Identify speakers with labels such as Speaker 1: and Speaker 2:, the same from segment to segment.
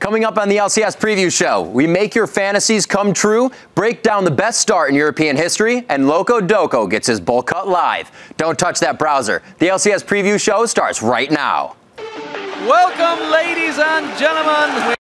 Speaker 1: Coming up on the LCS Preview Show, we make your fantasies come true, break down the best start in European history, and Locodoco gets his bowl cut live. Don't touch that browser. The LCS Preview Show starts right now.
Speaker 2: Welcome, ladies and gentlemen.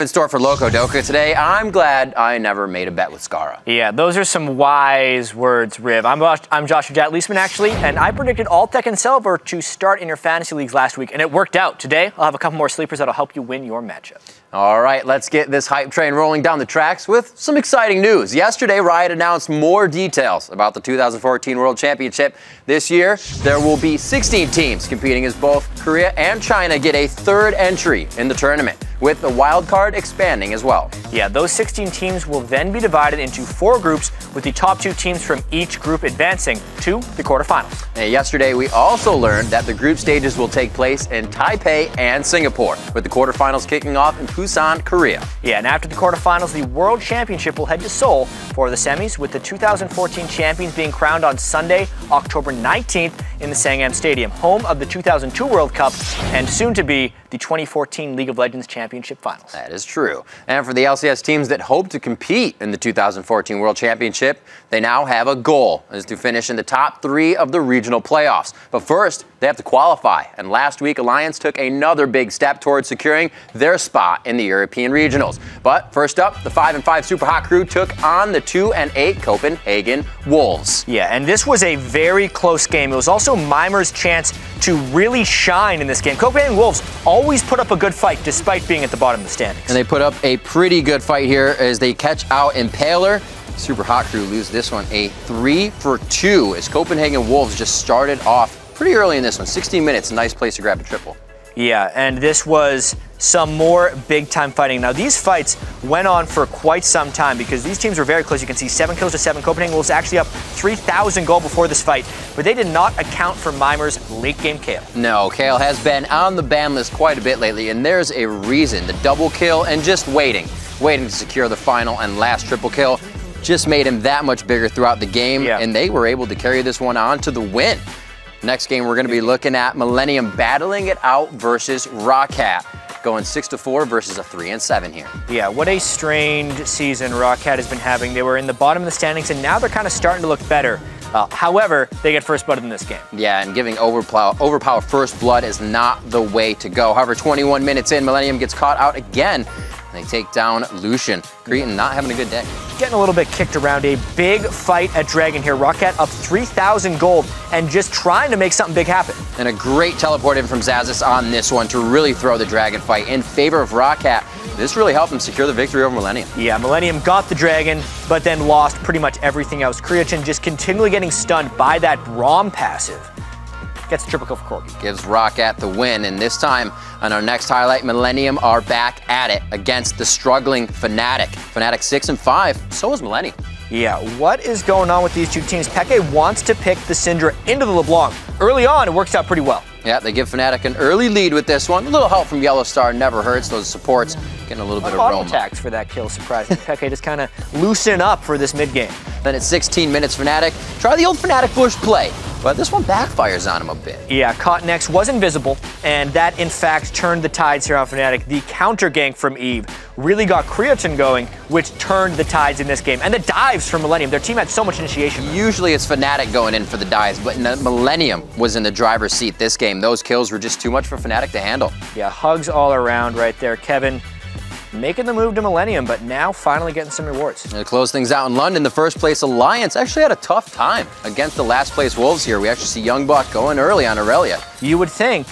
Speaker 1: In store for Locodoco today. I'm glad I never made a bet with Scarra.
Speaker 3: Yeah, those are some wise words, Riv. I'm Josh Leisman, actually, and I predicted Altec and Silver to start in your fantasy leagues last week, and it worked out. Today, I'll have a couple more sleepers that'll help you win your matchup.
Speaker 1: All right, let's get this hype train rolling down the tracks with some exciting news. Yesterday, Riot announced more details about the 2014 World Championship. This year, there will be 16 teams competing as both Korea and China get a third entry in the tournament, with the wild card expanding as well.
Speaker 3: Yeah, those 16 teams will then be divided into 4 groups, with the top 2 teams from each group advancing to the quarterfinals.
Speaker 1: And yesterday, we also learned that the group stages will take place in Taipei and Singapore, with the quarterfinals kicking off in Busan, Korea.
Speaker 3: Yeah, and after the quarterfinals, the World Championship will head to Seoul for the semis, with the 2014 champions being crowned on Sunday, October 19th in the Sangam Stadium, home of the 2002 World Cup and soon to be the 2014 League of Legends Championship Finals.
Speaker 1: That is true. And for the LCS teams that hope to compete in the 2014 World Championship, they now have a goal, is to finish in the top 3 of the regional playoffs. But first, they have to qualify. And last week, Alliance took another big step towards securing their spot in the European regionals. But first up, the 5-5 Super Hot crew took on the 2-8 Copenhagen Wolves.
Speaker 3: Yeah, and this was a very close game. It was also Mimer's chance to really shine in this game. Copenhagen Wolves always put up a good fight despite being at the bottom of the standings.
Speaker 1: And they put up a pretty good fight here as they catch out Impaler. Super Hot crew lose this one a 3-for-2 as Copenhagen Wolves just started off pretty early in this one. 16 minutes, nice place to grab a triple.
Speaker 3: Yeah, and this was some more big-time fighting. Now, these fights went on for quite some time because these teams were very close. You can see 7 kills to 7. Copenhagen Wolves actually up 3,000 gold before this fight, but they did not account for Mimer's late-game Kale.
Speaker 1: No, Kale has been on the ban list quite a bit lately, and there's a reason. The double kill and just waiting to secure the final and last triple kill just made him that much bigger throughout the game, and they were able to carry this one on to the win. Next game, we're going to be looking at Millennium battling it out versus Roccat, going 6-4 versus a 3-7 here.
Speaker 3: Yeah, what a strange season Roccat has been having. They were in the bottom of the standings, and now they're kind of starting to look better. However, they get first blood in this game. Yeah,
Speaker 1: and giving overpower first blood is not the way to go. However, 21 minutes in, Millennium gets caught out again. They take down Lucian. Cretan not having a good day.
Speaker 3: Getting a little bit kicked around. A big fight at Dragon here. Roccat up 3,000 gold and just trying to make something big happen.
Speaker 1: And a great teleport in from Zazis on this one to really throw the Dragon fight in favor of Roccat. This really helped them secure the victory over Millennium.
Speaker 3: Yeah, Millennium got the Dragon, but then lost pretty much everything else. Cretan just continually getting stunned by that Braum passive. Gets a triple kill for Corgi.
Speaker 1: Gives Roccat the win, and this time on our next highlight, Millennium are back at it against the struggling Fnatic. Fnatic 6-5, so is Millennium.
Speaker 3: Yeah, what is going on with these two teams? FLICKR wants to pick the Syndra into the LeBlanc. Early on, it works out pretty well.
Speaker 1: Yeah, they give Fnatic an early lead with this one. A little help from Yellow Star never hurts. Those supports getting a little bit of roam.
Speaker 3: Attacks for that kill, surprising. FLICKR just kind of loosen up for this mid-game.
Speaker 1: Then at 16 minutes, Fnatic try the old Fnatic bush play, but this one backfires on him a bit.
Speaker 3: Yeah, Cotton-X was invisible, and that in fact turned the tides here on Fnatic. The counter gank from Eve really got Creatine going, which turned the tides in this game. And the dives from Millennium. Their team had so much initiation.
Speaker 1: Usually it's Fnatic going in for the dives, but Millennium was in the driver's seat this game. Those kills were just too much for Fnatic to handle.
Speaker 3: Yeah, hugs all around right there. Kevin making the move to Millennium, but now finally getting some rewards.
Speaker 1: To close things out in London, the first place Alliance actually had a tough time against the last place Wolves here. We actually see Youngbuck going early on Aurelia.
Speaker 3: You would think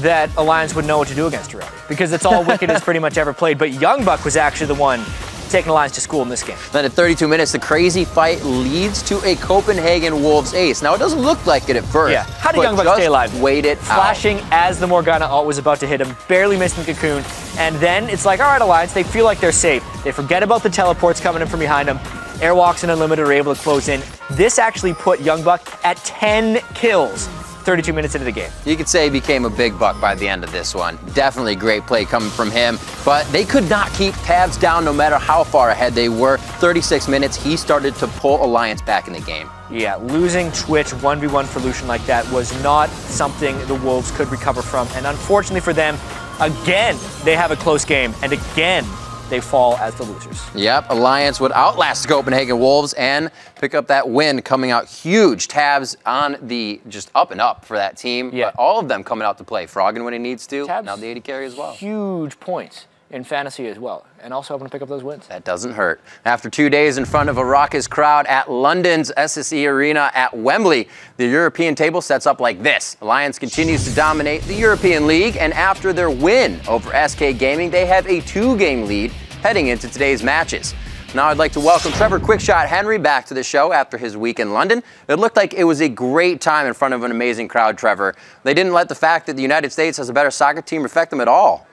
Speaker 3: that Alliance would know what to do against Aurelia, because it's all Wicked has pretty much ever played, but Youngbuck was actually the one taking Alliance to school in this game.
Speaker 1: Then at 32 minutes, the crazy fight leads to a Copenhagen Wolves ace. Now, it doesn't look like it at first.
Speaker 3: Yeah, how did Youngbuck stay alive?
Speaker 1: Wait it
Speaker 3: Flashing as the Morgana ult was about to hit him, barely missing the cocoon, and then it's like, all right, Alliance, they feel like they're safe. They forget about the teleports coming in from behind them. Airwalks and Unlimited are able to close in. This actually put Youngbuck at 10 kills. 32 minutes into the game.
Speaker 1: You could say he became a big buck by the end of this one. Definitely great play coming from him, but they could not keep tabs down no matter how far ahead they were. 36 minutes, he started to pull Alliance back in the game.
Speaker 3: Yeah, losing Twitch 1v1 for Lucian like that was not something the Wolves could recover from, and unfortunately for them, again, they have a close game, and again, they fall as the losers.
Speaker 1: Yep, Alliance would outlast the Copenhagen Wolves and pick up that win, coming out huge. Tabs on the just up and up for that team.
Speaker 3: Yeah.
Speaker 1: But all of them coming out to play. Froggen when he needs to.
Speaker 3: Tabs,
Speaker 1: now the AD carry as well.
Speaker 3: Huge points in fantasy as well, and also helping to pick up those wins.
Speaker 1: That doesn't hurt. After 2 days in front of a raucous crowd at London's SSE Arena at Wembley, the European table sets up like this. Alliance continues to dominate the European League, and after their win over SK Gaming, they have a 2-game lead heading into today's matches. Now I'd like to welcome Trevor Quickshot Henry back to the show after his week in London. It looked like it was a great time in front of an amazing crowd, Trevor. They didn't let the fact that the United States has a better soccer team affect them at all.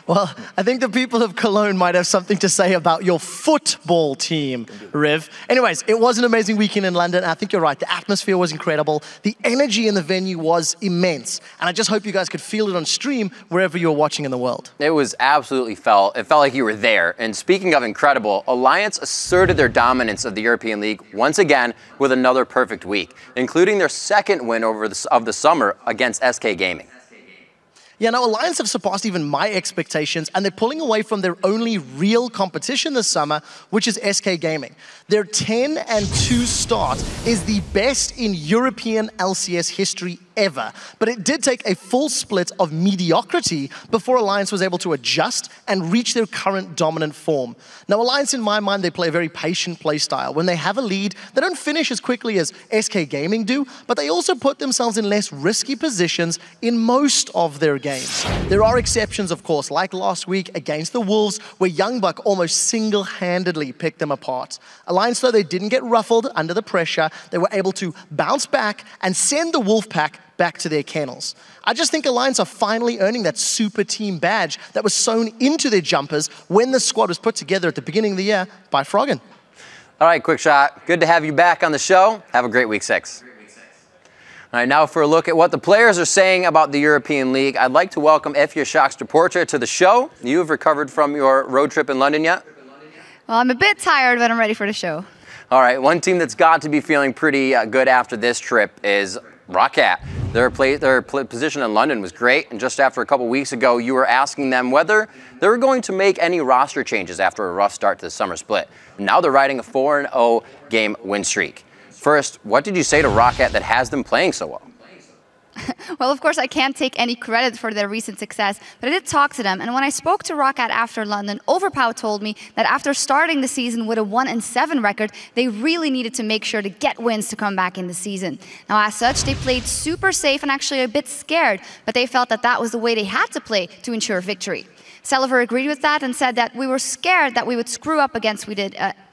Speaker 4: Well, I think the people of Cologne might have something to say about your football team, Riv. Anyways, it was an amazing weekend in London. I think you're right. The atmosphere was incredible. The energy in the venue was immense. And I just hope you guys could feel it on stream wherever you're watching in the world.
Speaker 1: It was absolutely it felt like you were there. And speaking of incredible, Alliance asserted their dominance of the European League once again with another perfect week, including their second win of the summer against SK Gaming.
Speaker 4: Yeah, now Alliance have surpassed even my expectations, and they're pulling away from their only real competition this summer, which is SK Gaming. Their 10-2 start is the best in European LCS history ever, but it did take a full split of mediocrity before Alliance was able to adjust and reach their current dominant form. Now, Alliance, in my mind, they play a very patient play style. When they have a lead, they don't finish as quickly as SK Gaming do, but they also put themselves in less risky positions in most of their games. There are exceptions, of course, like last week against the Wolves, where Youngbuck almost single-handedly picked them apart. Alliance, though, they didn't get ruffled under the pressure. They were able to bounce back and send the Wolfpack back to their kennels. I just think Alliance are finally earning that super team badge that was sewn into their jumpers when the squad was put together at the beginning of the year by Froggen.
Speaker 1: All right, Quickshot, good to have you back on the show. Have a great week 6. All right, now for a look at what the players are saying about the European League, I'd like to welcome Efia Shaxter-Porter to the show. You have recovered from your road trip in London yet?
Speaker 5: Well, I'm a bit tired, but I'm ready for the show.
Speaker 1: All right, one team that's got to be feeling pretty good after this trip is Roccat. Their position in London was great, and just after a couple weeks ago, you were asking them whether they were going to make any roster changes after a rough start to the summer split. Now they're riding a 4-0 game win streak. First, what did you say to Roccat that has them playing so well?
Speaker 5: Well, of course, I can't take any credit for their recent success, but I did talk to them. And when I spoke to Roccat after London, Overpow told me that after starting the season with a 1-7 record, they really needed to make sure to get wins to come back in the season. Now, as such, they played super safe and actually a bit scared, but they felt that that was the way they had to play to ensure victory. Selliver agreed with that and said that we were scared that we would screw up against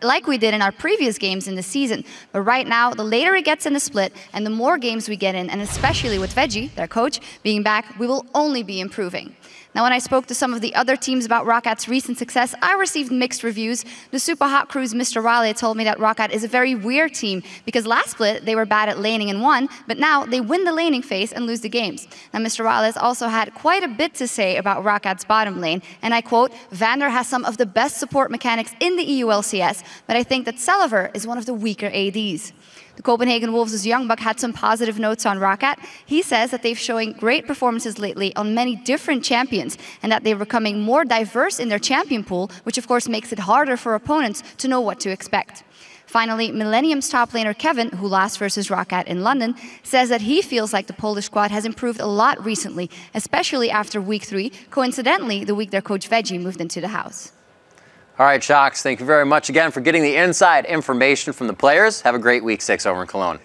Speaker 5: like we did in our previous games in the season. But right now, the later it gets in the split and the more games we get in, and especially with Veggie, their coach, being back, we will only be improving. Now, when I spoke to some of the other teams about Rockat's recent success, I received mixed reviews. The Super Hot Crew's Mr. Riley told me that Roccat is a very weird team because last split they were bad at laning and won, but now they win the laning phase and lose the games. Now, Mr. Riley also had quite a bit to say about Rockat's bottom lane, and I quote, "Vander has some of the best support mechanics in the EU LCS, but I think that Selliver is one of the weaker ADs." The Copenhagen Wolves' Youngbuck had some positive notes on Roccat. He says that they've showing great performances lately on many different champions and that they're becoming more diverse in their champion pool, which of course makes it harder for opponents to know what to expect. Finally, Millennium's top laner Kevin, who lost versus Roccat in London, says that he feels like the Polish squad has improved a lot recently, especially after week 3, coincidentally the week their coach Veggie moved into the house.
Speaker 1: All right, Shocks, thank you very much again for getting the inside information from the players. Have a great week 6 over in Cologne.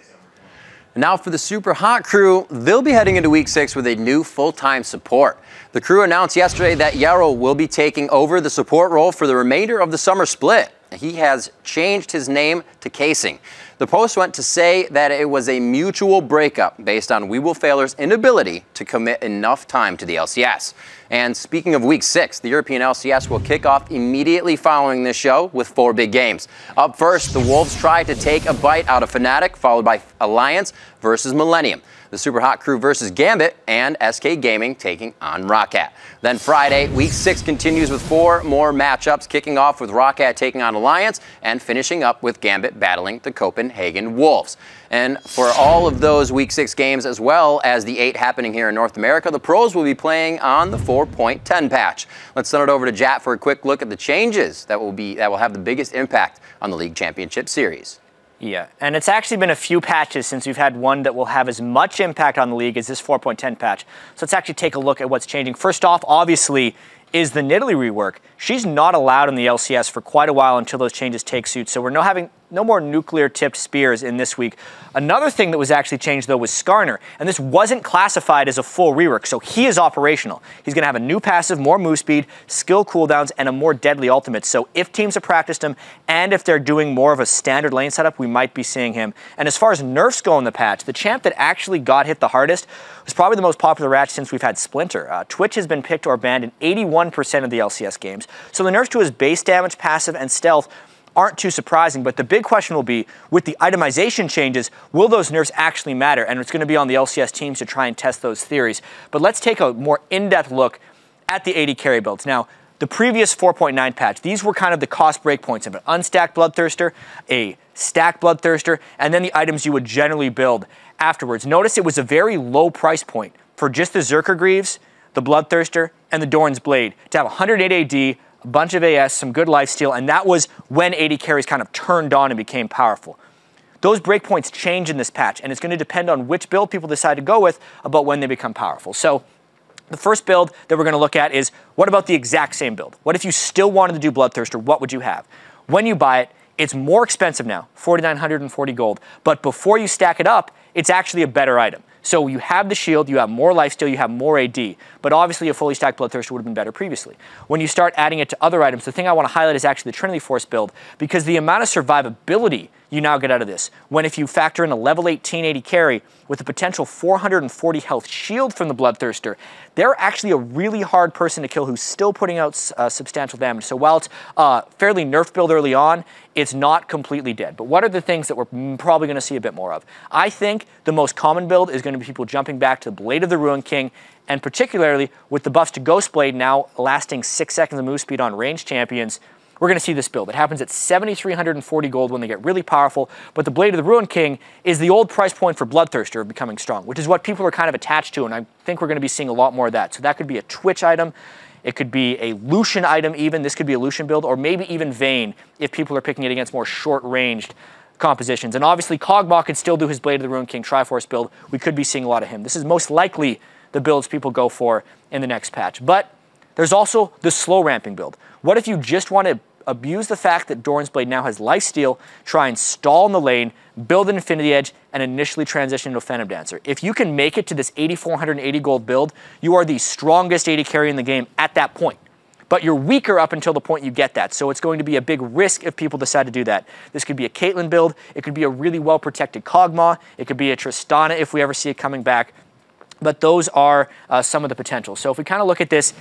Speaker 1: Now for the Super Hot Crew, they'll be heading into week 6 with a new full-time support. The crew announced yesterday that Yarrow will be taking over the support role for the remainder of the summer split. He has changed his name to Casing. The post went to say that it was a mutual breakup based on We Will Failers' inability to commit enough time to the LCS. And speaking of week 6, the European LCS will kick off immediately following this show with 4 big games. Up first, the Wolves try to take a bite out of Fnatic, followed by Alliance versus Millennium. the Super Hot Crew versus Gambit, and SK Gaming taking on Roccat. Then Friday, Week 6 continues with 4 more matchups, kicking off with Roccat taking on Alliance and finishing up with Gambit battling the Copenhagen Wolves. And for all of those Week 6 games, as well as the 8 happening here in North America, the pros will be playing on the 4.10 patch. Let's send it over to Jat for a quick look at the changes that will have the biggest impact on the League Championship Series.
Speaker 3: Yeah, and it's actually been a few patches since we've had one that will have as much impact on the league as this 4.10 patch. So let's actually take a look at what's changing. First off, obviously, is the Nidalee rework. She's not allowed in the LCS for quite a while until those changes take suit. So we're having no more nuclear-tipped spears in this week. Another thing that was actually changed, though, was Scarra, and this wasn't classified as a full rework, so he is operational. He's going to have a new passive, more move speed, skill cooldowns, and a more deadly ultimate. So if teams have practiced him, and if they're doing more of a standard lane setup, we might be seeing him. And as far as nerfs go in the patch, the champ that actually got hit the hardest was probably the most popular ratch since we've had Splinter. Twitch has been picked or banned in 81% of the LCS games, so the nerfs to his base damage, passive, and stealth aren't too surprising, but the big question will be, with the itemization changes, will those nerfs actually matter? And it's going to be on the LCS teams to try and test those theories. But let's take a more in-depth look at the AD carry builds. Now, the previous 4.9 patch, these were kind of the cost breakpoints of an unstacked Bloodthirster, a stacked Bloodthirster, and then the items you would generally build afterwards. Notice it was a very low price point for just the Zerker Greaves, the Bloodthirster, and the Doran's Blade to have 108 AD, a bunch of AS, some good lifesteal, and that was when AD carries kind of turned on and became powerful. Those breakpoints change in this patch, and it's going to depend on which build people decide to go with about when they become powerful. So the first build that we're going to look at is, what about the exact same build? What if you still wanted to do Bloodthirster? What would you have? When you buy it, it's more expensive now, 4,940 gold, but before you stack it up, it's actually a better item. So you have the shield, you have more lifesteal, you have more AD, but obviously a fully stacked Bloodthirster would have been better previously. When you start adding it to other items, the thing I want to highlight is actually the Trinity Force build, because the amount of survivability you now get out of this, when if you factor in a level 18 AD carry with a potential 440 health shield from the Bloodthirster, they're actually a really hard person to kill who's still putting out substantial damage. So while it's fairly nerf build early on, it's not completely dead. But what are the things that we're probably going to see a bit more of? I think the most common build is going to be people jumping back to the Blade of the Ruin King, and particularly with the buffs to Ghost Blade now lasting 6 seconds of move speed on ranged champions, we're going to see this build. It happens at 7,340 gold when they get really powerful, but the Blade of the Ruin King is the old price point for Bloodthirster becoming strong, which is what people are kind of attached to, and I think we're going to be seeing a lot more of that. So that could be a Twitch item, it could be a Lucian item even, this could be a Lucian build, or maybe even Vayne if people are picking it against more short-ranged compositions. And obviously Kog'Maw could still do his Blade of the Ruin King Triforce build. We could be seeing a lot of him. This is most likely the builds people go for in the next patch. But there's also the slow ramping build. What if you just want to abuse the fact that Doran's Blade now has lifesteal, try and stall in the lane, build an Infinity Edge, and initially transition into a Phantom Dancer? If you can make it to this 8,480 gold build, you are the strongest AD carry in the game at that point. But you're weaker up until the point you get that, so it's going to be a big risk if people decide to do that. This could be a Caitlyn build, it could be a really well-protected Kog'Maw, it could be a Tristana if we ever see it coming back, but those are some of the potential. So if we kind of look at this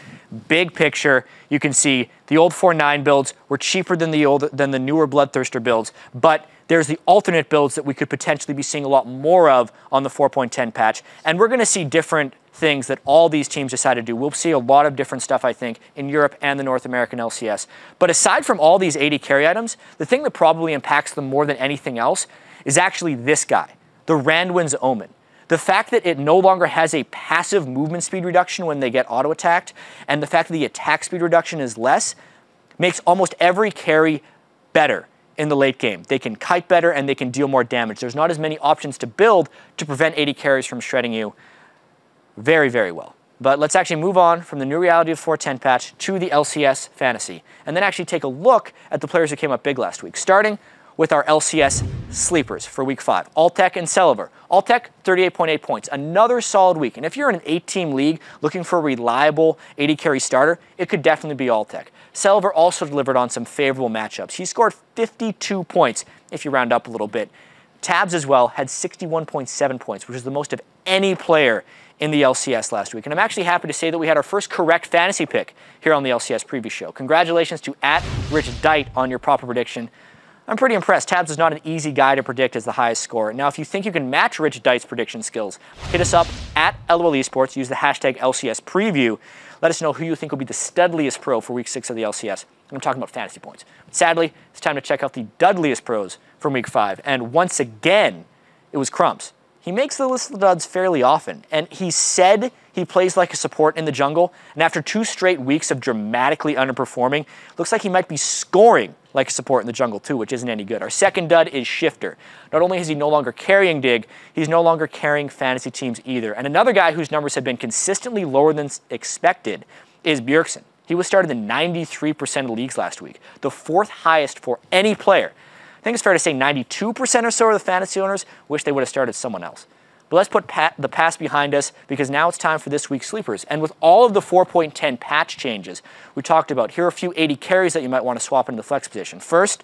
Speaker 3: big picture, you can see the old 4.9 builds were cheaper than the newer Bloodthirster builds, but there's the alternate builds that we could potentially be seeing a lot more of on the 4.10 patch, and we're going to see different things that all these teams decide to do. We'll see a lot of different stuff, I think, in Europe and the North American LCS. But aside from all these AD carry items, the thing that probably impacts them more than anything else is actually this guy, the Randwin's Omen. The fact that it no longer has a passive movement speed reduction when they get auto-attacked, and the fact that the attack speed reduction is less, makes almost every carry better in the late game. They can kite better and they can deal more damage. There's not as many options to build to prevent AD carries from shredding you very, very well. But let's actually move on from the new reality of 4.10 patch to the LCS Fantasy, and then actually take a look at the players who came up big last week, starting with our LCS sleepers for week 5. Altec and Celiver. Altec, 38.8 points. Another solid week. And if you're in an 8-team league looking for a reliable AD carry starter, it could definitely be Altec. Celiver also delivered on some favorable matchups. He scored 52 points, if you round up a little bit. Tabs as well had 61.7 points, which is the most of any player in the LCS last week. And I'm actually happy to say that we had our first correct fantasy pick here on the LCS Preview Show. Congratulations to @RichDite on your proper prediction. I'm pretty impressed. Tabs is not an easy guy to predict as the highest score. Now, if you think you can match Rich Dice's prediction skills, hit us up at LOL Esports. Use the hashtag LCS Preview. Let us know who you think will be the studliest pro for Week 6 of the LCS. And I'm talking about fantasy points. Sadly, it's time to check out the dudliest pros from Week 5. And once again, it was Crumbs. He makes the list of the duds fairly often, and he said he plays like a support in the jungle, and after 2 straight weeks of dramatically underperforming, looks like he might be scoring like a support in the jungle too, which isn't any good. Our second dud is Shifter. Not only is he no longer carrying Dig, he's no longer carrying fantasy teams either. And another guy whose numbers have been consistently lower than expected is Bjergsen. He was started in 93% of leagues last week, the 4th highest for any player. I think it's fair to say 92% or so of the fantasy owners wish they would have started someone else. But let's put the past behind us, because now it's time for this week's sleepers. And with all of the 4.10 patch changes we talked about, here are a few 80 carries that you might want to swap into the flex position. First,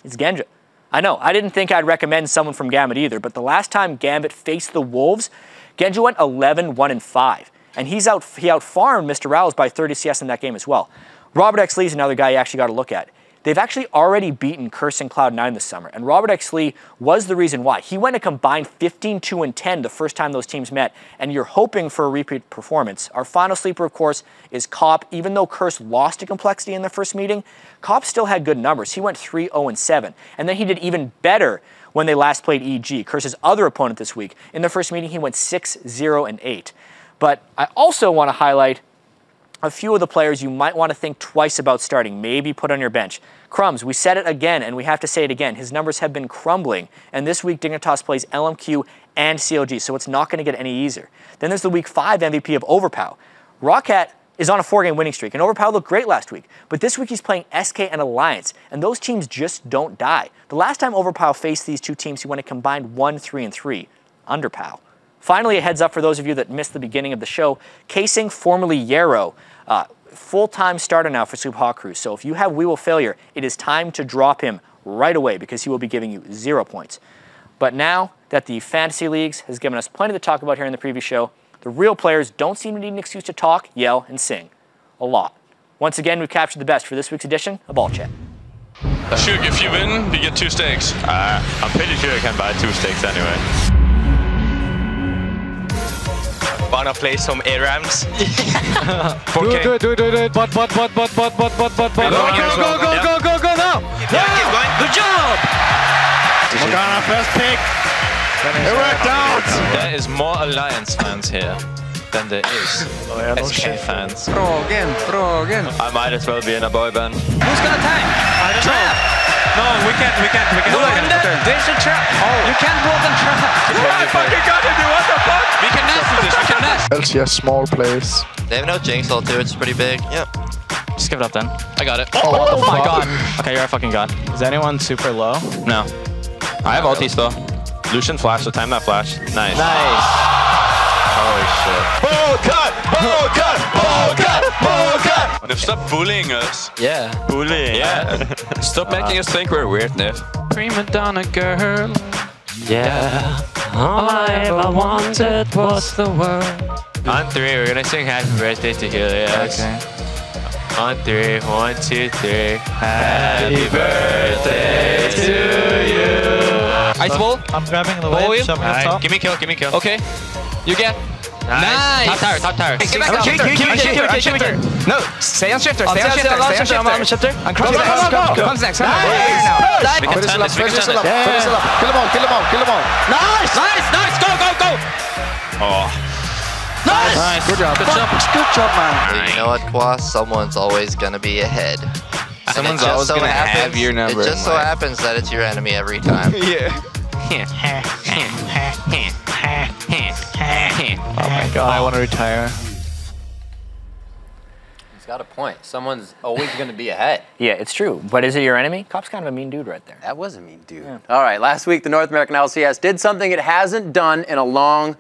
Speaker 3: it's Genja. I know, I didn't think I'd recommend someone from Gambit either, but the last time Gambit faced the Wolves, Genja went 11-1-5. And he out-farmed Mr. Rouse by 30 CS in that game as well. Robert X. Lee is another guy you actually got to look at. They've actually already beaten Curse and Cloud9 this summer, and Robert X. Lee was the reason why. He went a combined 15-2-10 the first time those teams met, and you're hoping for a repeat performance. Our final sleeper, of course, is Cop. Even though Curse lost to Complexity in their first meeting, Cop still had good numbers. He went 3-0-7, and then he did even better when they last played EG, Curse's other opponent this week. In their first meeting, he went 6-0-8. But I also want to highlight a few of the players you might want to think twice about starting, maybe put on your bench. Crumbs, we said it again, and we have to say it again. His numbers have been crumbling, and this week Dignitas plays LMQ and CLG, so it's not going to get any easier. Then there's the Week 5 MVP of Overpow. Roccat is on a 4-game winning streak, and Overpow looked great last week, but this week he's playing SK and Alliance, and those teams just don't die. The last time Overpow faced these two teams, he went a combined 1-3-3, under Pow. Finally, a heads up for those of you that missed the beginning of the show, Casing, formerly Yarrow, full-time starter now for Super Hawk Crew. So if you have We Will Failure, it is time to drop him right away, because he will be giving you 0 points. But now that the Fantasy Leagues has given us plenty to talk about here in the preview show, the real players don't seem to need an excuse to talk, yell, and sing a lot. Once again, we've captured the best for this week's edition of Ball Chat.
Speaker 6: Shoot, if you win, you get 2 steaks.
Speaker 7: I'm pretty sure I can buy 2 steaks anyway.
Speaker 8: Wanna play some ARAMs?
Speaker 2: Do it. Bot. Go now!
Speaker 8: Yeah,
Speaker 2: Good job! Morgana first pick. It worked out!
Speaker 7: There is more Alliance fans here than there is SK fans.
Speaker 2: Throw again.
Speaker 7: I might as well be in a boy band.
Speaker 2: Who's gonna tank? I don't know. No, we can't.
Speaker 8: No, there's a trap.
Speaker 2: Oh. You can't block and trap.
Speaker 8: I fucking got it, what the fuck?
Speaker 6: We can nest with this, we can nest.
Speaker 9: LCS small place.
Speaker 10: They have no Jinx ult too, it's pretty big. Yep.
Speaker 7: Just give it up then.
Speaker 6: I got it.
Speaker 7: Oh my god. Okay, you're a fucking god. Is anyone super low? No. I have ulti still. Lucian flash, so time that flash. Nice. Holy
Speaker 6: shit. Nif, stop bullying us.
Speaker 7: Yeah. Bullying. Yeah.
Speaker 6: Stop making us think we're weird, Nif.
Speaker 7: Prima donna girl. Yeah. All I ever wanted was the world. On 3, we're gonna sing happy birthday to Helios. Okay. On 3, 1, 2, 3. Happy birthday to you.
Speaker 2: Ice wall. I'm grabbing the wave.
Speaker 7: Right. Give me kill.
Speaker 2: Okay. You get. Nice.
Speaker 7: Top tower.
Speaker 2: Keep shifter. No, stay on shifter. Stay on shifter. And cross next. Comes next.
Speaker 7: Nice. We can turn this.
Speaker 9: Kill them all.
Speaker 2: Nice. Go.
Speaker 7: Oh.
Speaker 2: Nice. Good job, man.
Speaker 10: Well, you know what, Quas? Someone's always gonna be ahead.
Speaker 6: Someone's always gonna have your number.
Speaker 10: It just so happens that it's your enemy every time.
Speaker 6: Yeah.
Speaker 7: Oh my god. I want to retire.
Speaker 1: He's got a point. Someone's always going to be ahead.
Speaker 3: Yeah, it's true. But is it your enemy? Cop's kind of a mean dude right there.
Speaker 1: That was a mean dude. Yeah. All right, last week the North American LCS did something it hasn't done in a long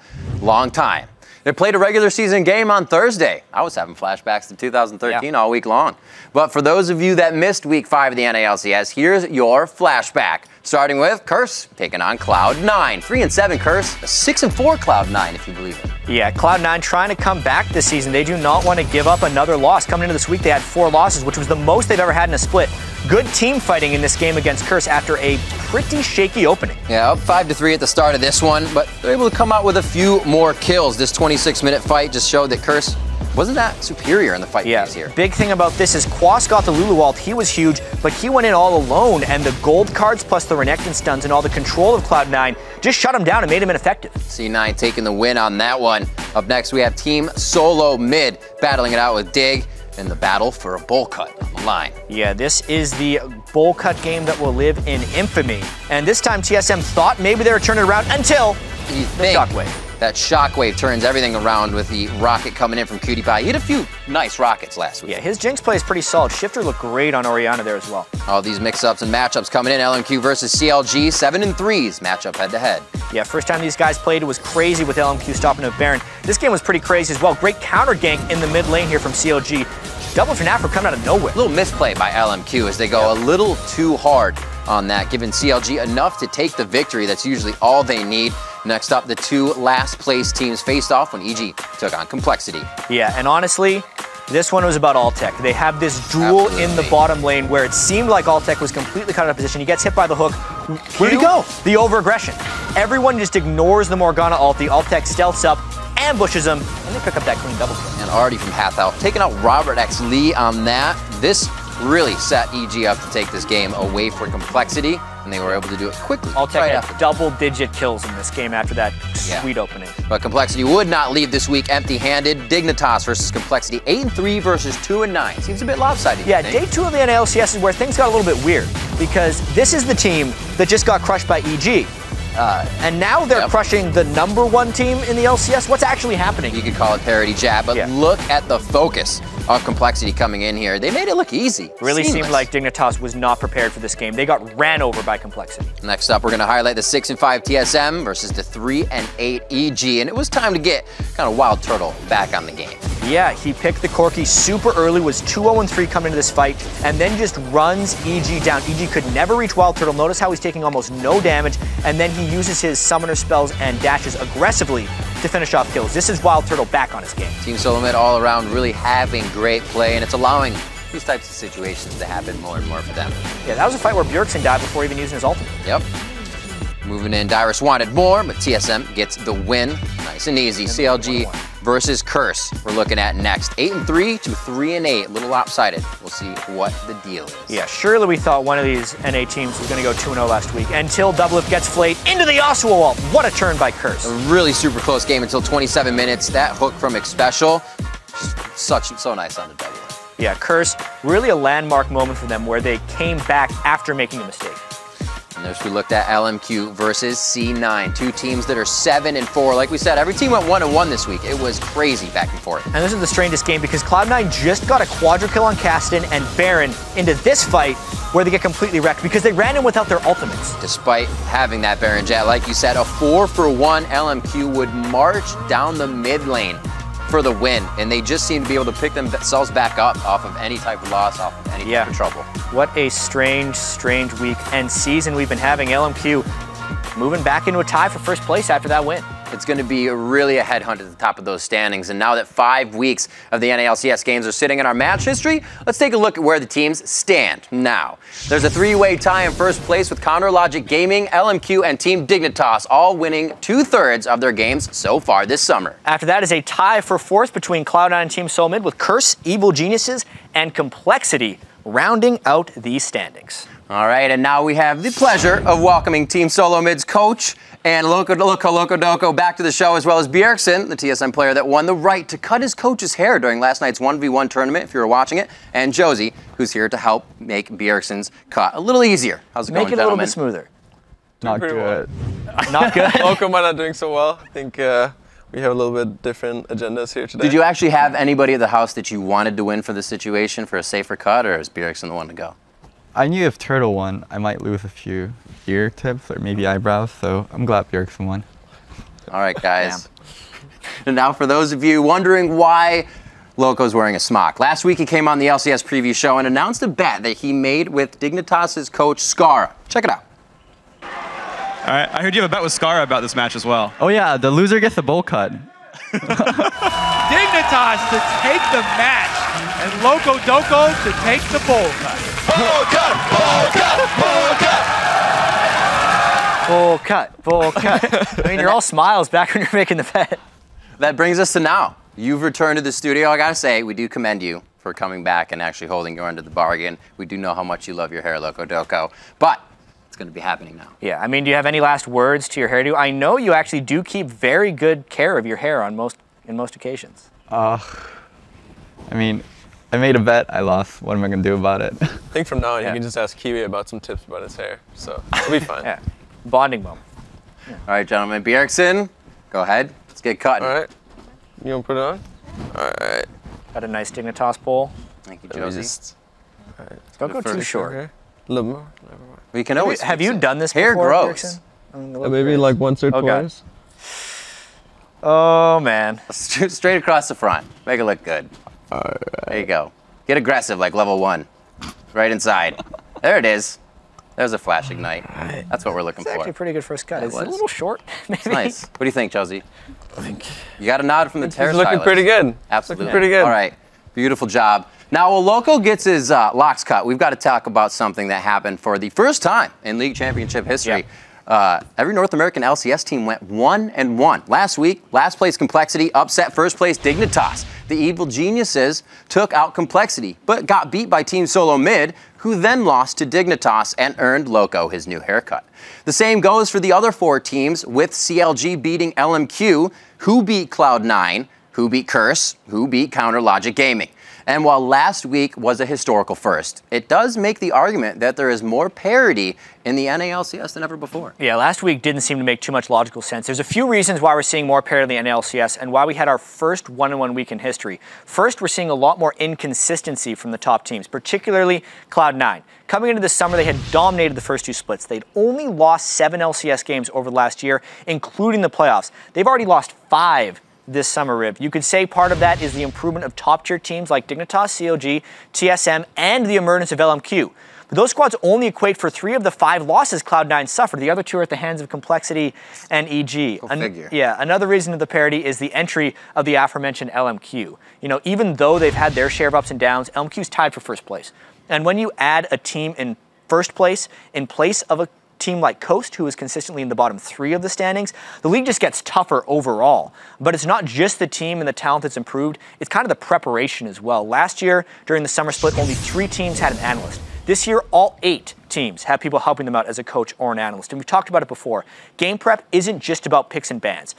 Speaker 1: time. They played a regular season game on Thursday. I was having flashbacks to 2013 all week long. But for those of you that missed Week 5 of the NA LCS, here's your flashback Starting with Curse taking on Cloud9. 3-7 Curse, a 6-4 Cloud9 if you believe it.
Speaker 3: Yeah, Cloud9 trying to come back this season. They do not want to give up another loss. Coming into this week, they had 4 losses, which was the most they've ever had in a split. Good team fighting in this game against Curse after a pretty shaky opening.
Speaker 1: Yeah, up 5-3 at the start of this one, but they're able to come out with a few more kills. This 26-minute fight just showed that Curse wasn't that superior in the fight phase here.
Speaker 3: Big thing about this is Quas got the Lulu ult. He was huge, but he went in all alone, and the gold cards plus the Renekton stuns and all the control of Cloud9 just shut him down and made him ineffective.
Speaker 1: C9 taking the win on that one. Up next, we have Team Solo Mid battling it out with Dig in the battle for a bowl cut on the line.
Speaker 3: Yeah, this is the bowl cut game that will live in infamy. And this time TSM thought maybe they were turning it around until the Shockwave.
Speaker 1: That Shockwave turns everything around with the Roccat coming in from QtPie. He hit a few nice rockets last week.
Speaker 3: Yeah, his Jinx play is pretty solid. Shifter looked great on Orianna there as well.
Speaker 1: All these mix-ups and matchups coming in. LMQ versus CLG, 7-3s matchup head-to-head.
Speaker 3: Yeah, first time these guys played, it was crazy with LMQ stopping with Baron. This game was pretty crazy as well. Great counter gank in the mid lane here from CLG. Double Fnatic coming out of nowhere.
Speaker 1: A little misplay by LMQ as they go a little too hard on that, giving CLG enough to take the victory. That's usually all they need. Next up, the 2 last place teams faced off when EG took on Complexity.
Speaker 3: Yeah, and honestly, this one was about Altec. They have this duel in the bottom lane where it seemed like Altec was completely cut out of position. He gets hit by the hook.
Speaker 1: Where'd he go?
Speaker 3: The over-aggression. Everyone just ignores the Morgana ult. The Altec stealths up, ambushes him, and they pick up that clean double kill.
Speaker 1: And already from Hath out, taking out Robert X Lee on that. This really set EG up to take this game away for Complexity, and they were able to do it quickly.
Speaker 3: Altec had double-digit kills in this game after that sweet opening.
Speaker 1: But Complexity would not leave this week empty-handed. Dignitas versus Complexity, 8-3 versus 2-9. Seems a bit lopsided.
Speaker 3: Yeah, day 2 of the NA LCS is where things got a little bit weird, because this is the team that just got crushed by EG. And now they're crushing the #1 team in the LCS. What's actually happening?
Speaker 1: You could call it parity jab, but look at the focus of Complexity coming in here. They made it look easy.
Speaker 3: Really seemed like Dignitas was not prepared for this game. They got ran over by Complexity.
Speaker 1: Next up, we're going to highlight the 6-5 TSM versus the 3-8 EG, and it was time to get kind of Wild Turtle back on the game.
Speaker 3: Yeah, he picked the Corki super early, was 2-0-3 coming into this fight, and then just runs EG down. EG could never reach Wild Turtle. Notice how he's taking almost no damage, and then he uses his summoner spells and dashes aggressively to finish off kills. This is Wild Turtle back on his game.
Speaker 1: Team Solo Mid all around really having great play, and it's allowing these types of situations to happen more and more for them.
Speaker 3: Yeah, that was a fight where Bjergsen died before even using his ultimate.
Speaker 1: Yep. Moving in, Dyrus wanted more, but TSM gets the win. Nice and easy. CLG versus Curse we're looking at next. 8-3 to 3-8, a little lopsided. We'll see what the deal is.
Speaker 3: Yeah, surely we thought one of these NA teams was going to go 2-0 last week until Doublelift gets flayed into the Yasuo ult. What a turn by Curse.
Speaker 1: A really super close game until 27 minutes. That hook from Xpecial, so nice on the Doublelift.
Speaker 3: Yeah, Curse, really a landmark moment for them where they came back after making a mistake.
Speaker 1: And there's we looked at LMQ versus C9, 2 teams that are 7-4. Like we said, every team went 1-1 this week. It was crazy back and forth.
Speaker 3: And this is the strangest game because Cloud9 just got a quadra kill on Caston and Baron into this fight where they get completely wrecked because they ran in without their ultimates.
Speaker 1: Despite having that Baron Jet, like you said, a 4-for-1 LMQ would march down the mid lane for the win, and they just seem to be able to pick themselves back up off of any type of loss, off of any type of trouble.
Speaker 3: What a strange, strange week and season we've been having. LMQ moving back into a tie for first place after that win.
Speaker 1: It's going to be really a headhunt at the top of those standings, and now that 5 weeks of the NA LCS games are sitting in our match history, let's take a look at where the teams stand now. There's a 3-way tie in first place with Counter Logic Gaming, LMQ, and Team Dignitas, all winning 2/3 of their games so far this summer.
Speaker 3: After that is a tie for 4th between Cloud9 and Team Solo Mid with Curse, Evil Geniuses, and Complexity rounding out these standings.
Speaker 1: All right, and now we have the pleasure of welcoming Team Solo Mid's coach and Locodoco back to the show, as well as Bjergsen, the TSM player that won the right to cut his coach's hair during last night's 1v1 tournament, if you were watching it, and Josie, who's here to help make Bjergsen's cut a little easier. How's it going,
Speaker 3: Make it a little bit smoother.
Speaker 9: Not good.
Speaker 3: Not good?
Speaker 11: Loco might not doing so well. I think we have a little bit different agendas here today.
Speaker 1: Did you actually have anybody at the house that you wanted to win for the situation for a safer cut, or is Bjergsen the one to go?
Speaker 12: I knew if Turtle won, I might lose a few ear tips or maybe eyebrows, so I'm glad Bjergsen won.
Speaker 1: All right, guys. And now for those of you wondering why Loco's wearing a smock. Last week he came on the LCS Preview Show and announced a bet that he made with Dignitas' coach Scarra. Check it out.
Speaker 13: All right, I heard you have a bet with Scarra about this match as well.
Speaker 12: Oh yeah, the loser gets the bowl cut.
Speaker 14: Dignitas to take the match, and Locodoco to take the bowl cut.
Speaker 8: Bowl cut! Bowl cut! Bowl cut!
Speaker 3: Full cut, full cut. I mean, you're all smiles back when you're making the bet.
Speaker 1: That brings us to now. You've returned to the studio. I gotta say, we do commend you for coming back and actually holding your end of the bargain. We do know how much you love your hair, Locodoco, but it's gonna be happening now.
Speaker 3: Yeah, I mean, do you have any last words to your hairdo? I know you actually do keep very good care of your hair on most occasions.
Speaker 12: I mean, I made a bet, I lost. What am I gonna do about it?
Speaker 11: I think from now on, you can just ask Kiwi about some tips about his hair, so it'll be fine.
Speaker 3: Yeah. Bonding moment.
Speaker 1: Yeah. All right, gentlemen, Bjergsen, go ahead. Let's get cutting.
Speaker 11: All right. You want to put it on? All right.
Speaker 3: Got a nice Dignitas bowl.
Speaker 1: Thank you, Josie.
Speaker 11: All right.
Speaker 3: Don't go too short.
Speaker 11: A little more.
Speaker 1: We can always.
Speaker 3: Have you done this
Speaker 1: hair
Speaker 3: before?
Speaker 1: grows.
Speaker 11: Maybe like once or twice.
Speaker 3: Oh man.
Speaker 1: Straight across the front. Make it look good.
Speaker 11: All right.
Speaker 1: There you go. Get aggressive like level 1. Right inside. There it is. There's a flash ignite. That's what we're looking for.
Speaker 3: It's actually a pretty good first cut. It's a
Speaker 1: was.
Speaker 3: little short, maybe.
Speaker 1: It's nice. What do you think, Josie? I think you got a nod from the hairstylist.
Speaker 11: He's looking pretty good.
Speaker 1: Absolutely.
Speaker 11: Looking pretty good.
Speaker 1: All right. Beautiful job. Now, while Loco gets his locks cut, we've got to talk about something that happened for the first time in League Championship history. Yeah. Every North American LCS team went 1-1. Last week, last place Complexity upset first place Dignitas. The Evil Geniuses took out Complexity, but got beat by Team Solo Mid, who then lost to Dignitas and earned Loco his new haircut. The same goes for the other 4 teams, with CLG beating LMQ, who beat Cloud9, who beat Curse, who beat Counter Logic Gaming. And while last week was a historical first, it does make the argument that there is more parity in the NA LCS than ever before.
Speaker 3: Yeah, last week didn't seem to make too much logical sense. There's a few reasons why we're seeing more parity in the NA LCS and why we had our first 1-1 week in history. First, we're seeing a lot more inconsistency from the top teams, particularly Cloud9. Coming into the summer, they had dominated the first 2 splits. They'd only lost 7 LCS games over the last year, including the playoffs. They've already lost 5 this summer, Rib. You could say part of that is the improvement of top-tier teams like Dignitas, CLG, TSM, and the emergence of LMQ. But those squads only equate for 3 of the 5 losses Cloud9 suffered. The other 2 are at the hands of Complexity and EG. Yeah, another reason of the parity is the entry of the aforementioned LMQ. You know, even though they've had their share of ups and downs, LMQ's tied for first place. And when you add a team in first place in place of a team like Coast, who is consistently in the bottom 3 of the standings, the league just gets tougher overall. But it's not just the team and the talent that's improved, it's kind of the preparation as well. Last year, during the summer split, only 3 teams had an analyst. This year, all 8 teams have people helping them out as a coach or an analyst. And we've talked about it before. Game prep isn't just about picks and bans.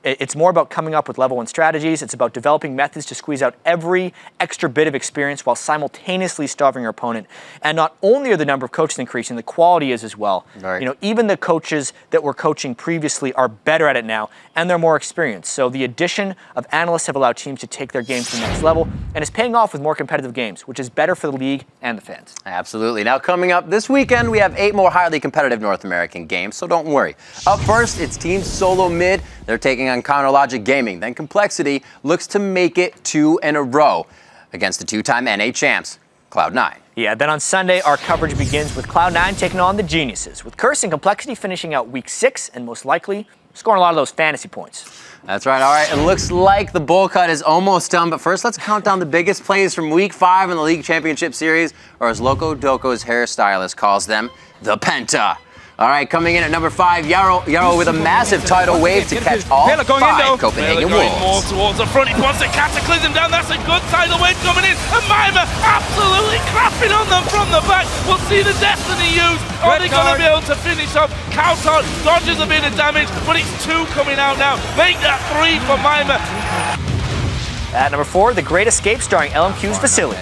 Speaker 3: It's more about coming up with level 1 strategies. It's about developing methods to squeeze out every extra bit of experience while simultaneously starving your opponent. And not only are the number of coaches increasing, the quality is as well. Right. You know, even the coaches that were coaching previously are better at it now, and they're more experienced. So the addition of analysts have allowed teams to take their games to the next level, and it's paying off with more competitive games, which is better for the league and the fans.
Speaker 1: Absolutely. Now, coming up this weekend, we have 8 more highly competitive North American games, so don't worry. Up first, it's Team Solo Mid. They're taking on Counter Logic Gaming. Then Complexity looks to make it 2 in a row against the 2-time NA champs, Cloud9.
Speaker 3: Yeah, then on Sunday, our coverage begins with Cloud9 taking on the Geniuses, with Curse and Complexity finishing out Week 6 and most likely scoring a lot of those fantasy points.
Speaker 1: That's right. All right, it looks like the bowl cut is almost done, but first let's count down the biggest plays from Week 5 in the League Championship Series, or as Locodoco's hairstylist calls them, the Penta. All right, coming in at number 5, Yarrow with a massive tidal wave to catch all 5 Copenhagen Wolves.
Speaker 15: More towards the front, he wants a cataclysm down, that's a good tidal wave coming in, and Mima absolutely clapping on them from the back. We'll see the Destiny use. Are they going to be able to finish off? Countdown dodges a bit of damage, but it's 2 coming out now. Make that 3 for Mima.
Speaker 3: At number 4, The Great Escape starring LMQ's Facility.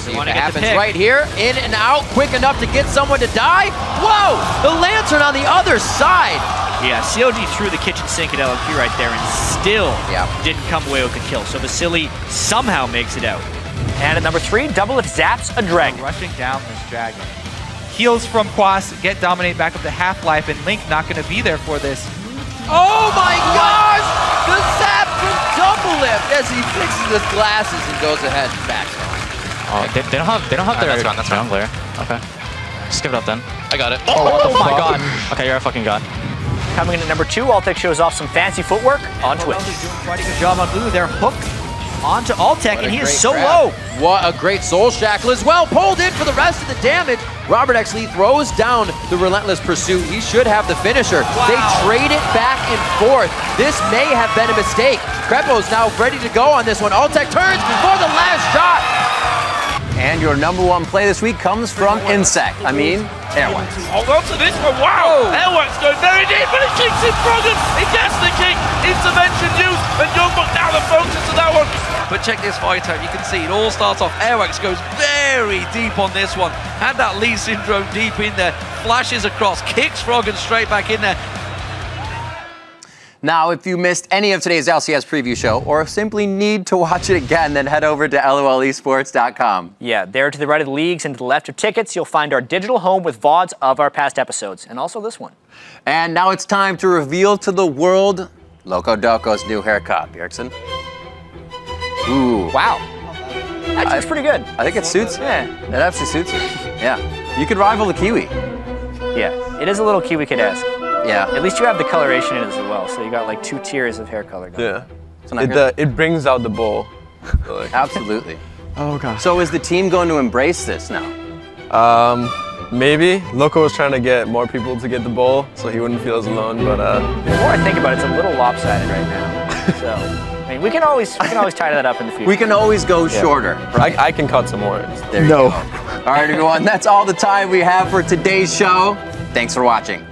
Speaker 1: See what happens right here, in and out, quick enough to get someone to die. Whoa, the Lantern on the other side.
Speaker 16: Yeah, CLG threw the kitchen sink at LMQ right there and still didn't come away with the kill. So Vasily somehow makes it out.
Speaker 3: And at number 3, Doublelift zaps a dragon.
Speaker 17: Rushing down this dragon. Heals from Quas, get Dominate back up to half-life, and Link not going to be there for this.
Speaker 1: Oh my gosh! The zap from Doublelift as he fixes his glasses and goes ahead and backs on.
Speaker 7: Oh, they don't have their jungler. Okay. Just give it up then. I got it.
Speaker 16: Oh my god.
Speaker 7: Okay, you're a fucking god.
Speaker 3: Coming in at number 2, Altec shows off some fancy footwork on Twitch.
Speaker 16: Doing quite a good job on Lou. Their hook onto Altec, and he is so
Speaker 1: grab.
Speaker 16: low.
Speaker 1: What a great soul shackle as well. Pulled in for the rest of the damage. Robert X. Lee throws down the relentless pursuit. He should have the finisher.
Speaker 16: Wow.
Speaker 1: They trade it back and forth. This may have been a mistake. Crepo's now ready to go on this one. Altec turns for the last shot. And your number 1 play this week comes from Insect. Airwax.
Speaker 15: Hold on to this one. Wow! Airwax going very deep, but he kicks in Froggen. He gets the kick. Intervention used, and Youngbuck now the focus to that one.
Speaker 18: But check this fight out. You can see it all starts off. Airwax goes very deep on this one. Had that Lee syndrome deep in there. Flashes across, kicks Froggen straight back in there.
Speaker 1: Now, if you missed any of today's LCS Preview Show or simply need to watch it again, then head over to lolesports.com.
Speaker 3: Yeah, there to the right of the leagues and to the left of tickets, you'll find our digital home with VODs of our past episodes, and also this one.
Speaker 1: And now it's time to reveal to the world Locodoco's new haircut. Bjergsen. Ooh.
Speaker 3: Wow. That looks pretty good.
Speaker 1: I think it suits you.
Speaker 3: Yeah.
Speaker 1: It actually suits you. Yeah. You could rival the Kiwi.
Speaker 3: Yeah, it is a little Kiwi Kid-esque.
Speaker 1: Yeah.
Speaker 3: At least you have the coloration in it as well, so you got like 2 tiers of hair color going.
Speaker 11: Yeah. It brings out the bowl. So, like.
Speaker 1: Absolutely.
Speaker 12: Oh god.
Speaker 1: So is the team going to embrace this now?
Speaker 11: Maybe. Loco was trying to get more people to get the bowl, so he wouldn't feel as alone, but
Speaker 3: The more I think about it, it's a little lopsided right now. So, I mean, we can always tie that up in the future.
Speaker 1: We can always go shorter. Right?
Speaker 11: I can cut some more.
Speaker 1: There you go. All right, everyone, that's all the time we have for today's show. Thanks for watching.